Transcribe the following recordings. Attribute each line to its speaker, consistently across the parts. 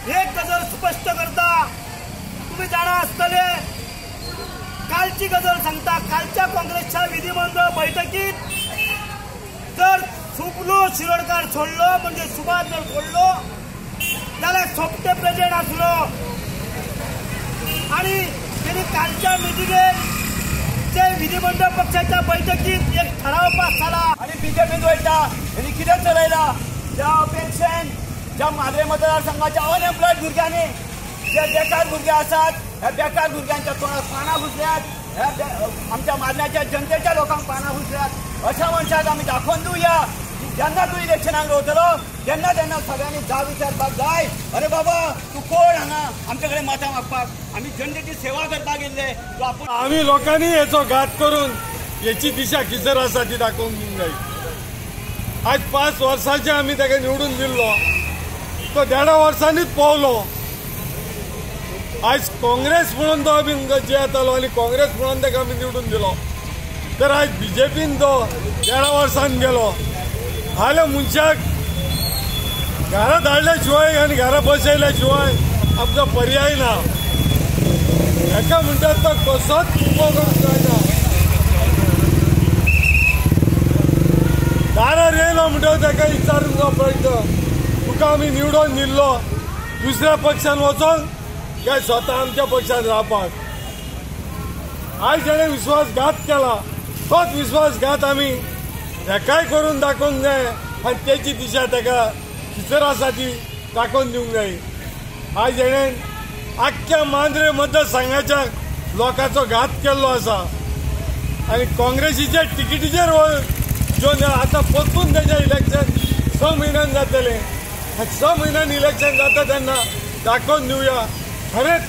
Speaker 1: एक गजल स्पष्ट करता। तुम्ही जाणा असतले कालची गजल सांगता। कालच्या काँग्रेसच्या विधिमंडळ बैठकीत जर सुपलो शिरोडकर सोडलो म्हणजे सुभाष जर सोडलो त्याला सोपटे प्रेझेंट असलो आणि त्यांनी कालच्या मिटिंगेत ते विधिमंडळ पक्षाच्या बैठकीत एक ठराव पास झाला आणि बीजेपीत वयता त्यांनी किती चलयला त्या अपेक्षेन ज्या माद्रे मतदारसंघाच्या अनएम्प्लॉयड भुरग्यांनी जे बेकार भुरगे असतात ह्या बेकार भुरग्यांच्या तोंडात पाना घुसल्यात आमच्या मारण्याच्या जनतेच्या लोकांक पाना घुसल्यात अशा मनशाक आम्ही दाखवून देऊया जेन्ना तू इलेक्शनाक रावतलो तेन्ना सगळ्यांनी जाब विचारपाक जाय अरे बाबा तू कोण हांगा आमचे कडेन मतां मागपाक आमी जनतेची सेवा करपाक येयल्ले तू आपूण
Speaker 2: आम्ही लोकांनी हेचो घात करून याची दिशा किसर आसा ती दाखोवन दिवंक जाय। आज 5 वर्सांचे आमी ताका निवडून दिल्लो तो 1.5 वर्सांनीच पावलो। आज काँग्रेस म्हणून तो आमी जे येतालो आनी काँग्रेस म्हणून ताका आमी निवडून दिलो तर आज बीजेपीन तो 1.5 वर्सान गेलो। हाल्या मनशाक घरा धाडल्या शिवाय आनी घरा बसयल्या शिवाय आमचो पर्याय ना। हेका म्हणटात तो कसोच उबो करूंक जायना। दारार येयलो म्हणटच ताका विचारून जो प्रश्न तुका आमी निवडून दिल्लो दुसऱ्या पक्षान वचोन काय स्वता आमच्या पक्षान रावपाक। आज जेणे विश्वासघात केला तोच विश्वासघात आमी हेकाय करून दाखोवंक जाय आनी तेची दिशा ताका खिचर आसा ती दाखोवन दिवंक जाय। आज जेणेन आख्ख्या मांद्रे मतदारसंघाच्या लोकांचो घात केल्लो आसा आनी काँग्रेसीच्या तिकीटीचेर घेवन आतां परतून तेजें इलेक्शन 6 म्हयन्यान जातलें। 6 म्हयन्यान इलेक्शन जाता तेन्ना दाखोवन दिवया खरेंच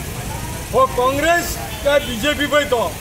Speaker 2: हो काँग्रेस काय बीजेपी पळय तो